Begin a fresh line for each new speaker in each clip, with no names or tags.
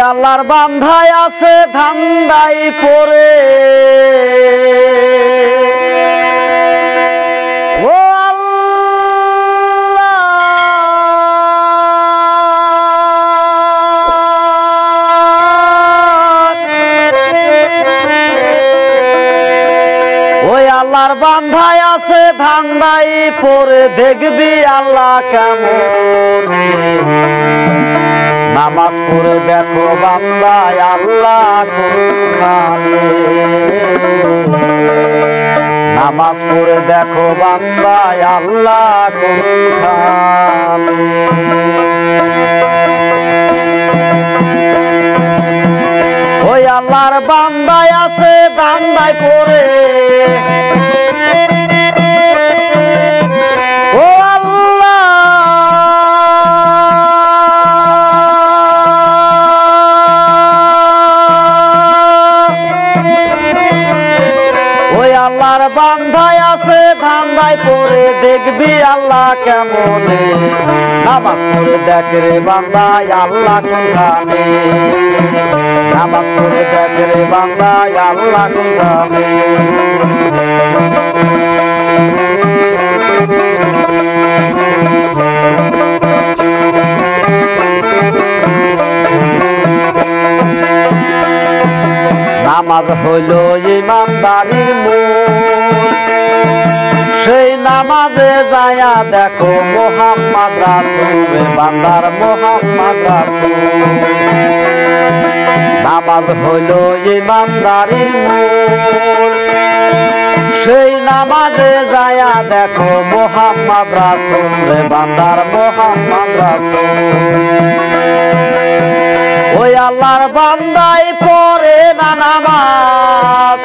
আল্লাহর বান্ধায় আছে ধান্দাই পড়ে ও আল্লাহ ওই আল্লাহর বান্ধায় আছে ধান্দাই পড়ে দেখবি আল্লাহ কেমন নামাজ পড়ে দেখো বান্দায় আল্লাহ কোনখানে নামাজ পড়ে দেখো বান্দায় আল্লাহ কোনখানে ওই আল্লাহর বান্দায় আছে ধান্দায় পড়ে আল্লাহর বান্ধায় আছে ধান্দায় পড়ে দেখবি আল্লাহ কেমন নামাজ পড়ে দেখ রে বান্দায় আল্লাহ কোনখানে নামাজ পড়ে দেখ রে বান্দায় আল্লাহ কোনখানে নামাজ হইল ইমানদারির মূল সেই নামাজে যায়া দেখো মোহাম্মদ রাসূল বান্দার মোহাম্মদ রাসূল নামাজ হইল ইমানদারির মূল সেই নামাজে যায়া দেখো মোহাম্মদ রাসূল বান্দার মোহাম্মদ রাসূল ওই আল্লাহর বান্দাই পড়ে না নামাজ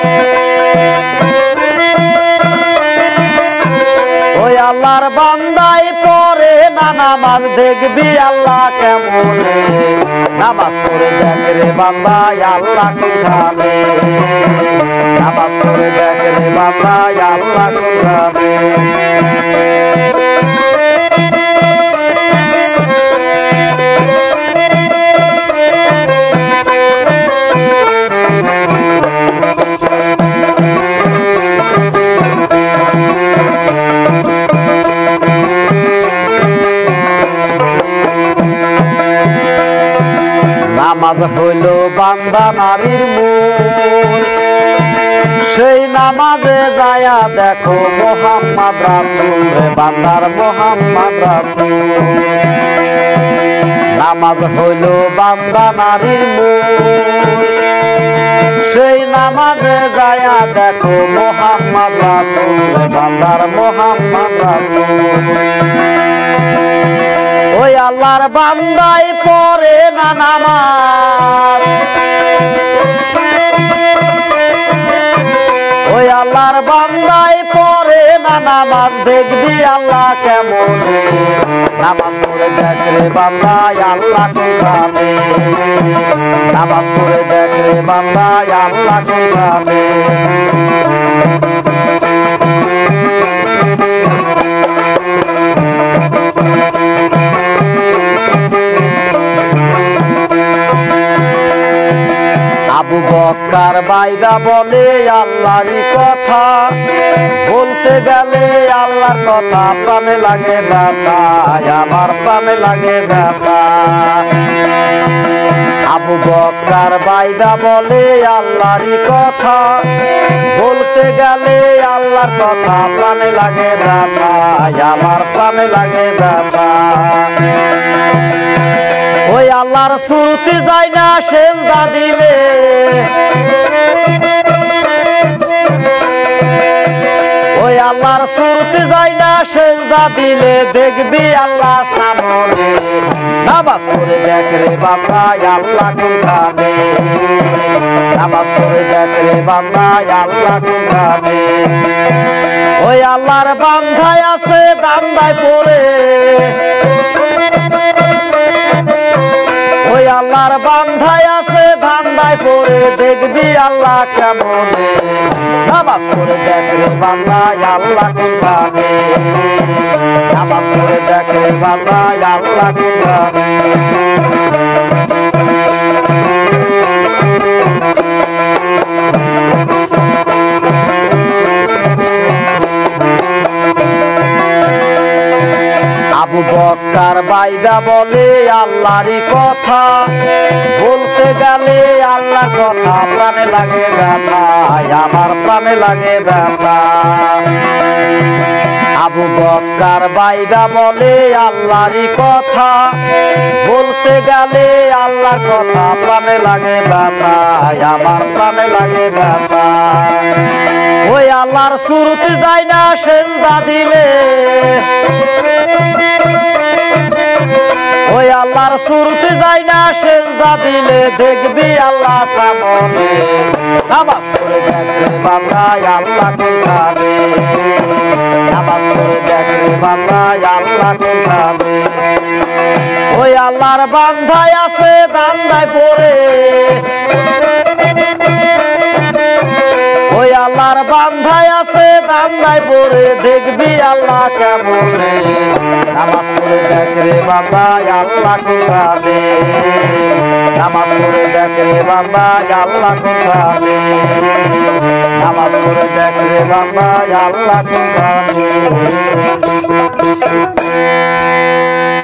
ওই আল্লাহর বান্দাই পড়ে না নামাজ দেখবি আল্লাহ কেমন নামাজ পড়ে দেখ রে বান্দায় আল্লাহ কোনখানে নামাজ পড়ে দেখ রে বান্দায় আল্লাহ কোনখানে নামাজ হইল বান্দা নারীর মূল সেই নামাজে যায়া দেখো মোহাম্মদ রাসূল বান্দার মোহাম্মদ রাসূল নামাজ হইল বান্দা নারীর মূল সেই নামাজে যায়া দেখো মোহাম্মদ রাসূল বান্দার মোহাম্মদ রাসূল ওই আল্লাহর বান্দাই পড়ে না নামাজ ওই আল্লাহর বান্দাই পড়ে না নামাজ দেখবি আল্লাহ কেমন নামাজ পড়ে দেখ রে বান্দায় আল্লাহ কোনখানে নামাজ পড়ে দেখ রে বান্দায় আল্লাহ কোনখানে আবু বকর বাইদা বলে আল্লাহরই কথা বলতে গেলে আল্লাহর কথা প্রাণে লাগে ব্যথা আমার প্রাণে লাগে ব্যথা আবু বকর বাইদা বলে আল্লাহরই কথা বলতে গেলে আল্লাহর কথা প্রাণে লাগে ব্যথা আমার প্রাণে লাগে ব্যথা ওই আল্লাহর সুরতি যায় না সেজদা দিলে ওই আল্লাহর সুরতি যায় না সেজদা দিলে দেখবি আল্লাহ সামনে নামাজ পড়ে দেখ রে বান্দায় আল্লাহ কোনখানে নামাজ পড়ে দেখ রে বান্দায় আল্লাহ কোনখানে ওই আল্লাহর বান্ধায় আছে ধান্দায় পড়ে ওই আল্লাহর বান্ধায় আছে ধান্দায় পড়ে দেখবি আল্লাহ কেমন নামাজ পড়ে দেখ রে বান্দায় আল্লাহ কোনখানে নামাজ পড়ে দেখ রে বান্দায় আল্লাহ কোনখানে বাইদা বলে আল্লাহরই কথা, বলতে গেলে আল্লাহর কথা প্রাণে লাগে ব্যথা, আমার প্রাণে লাগে ব্যথা। আবু বকর বাইদা বলে আল্লাহরই কথা, বলতে গেলে আল্লাহর কথা প্রাণে লাগে ব্যথা, আমার প্রাণে লাগে ব্যথা। ওই আল্লাহর সুরতে যায় না সেজদা দিলে, ওই আল্লাহর সুরতে যায় না সেজদা দিলে, দেখবি আল্লাহ সামনে। নামাজ পড়ে দেখ রে বান্দা আল্লাহ কোথায়, নামাজ পড়ে দেখ রে বান্দা আল্লাহ কোথায়। ওই আল্লাহর বান্ধায় আছে দান্দায় পড়ে, ওই আল্লাহর বান্ধায় আছে দান্দায় পড়ে, দেখবি আল্লাহ কেমনে। নামাজ পড়ে দেখ রে বান্দা আল্লাহ কোথায়, নামাজ পড়ে দেখ রে বান্দা আল্লাহ কোথায়, নামাজ পড়ে দেখ রে বান্দা আল্লাহ কোথায়।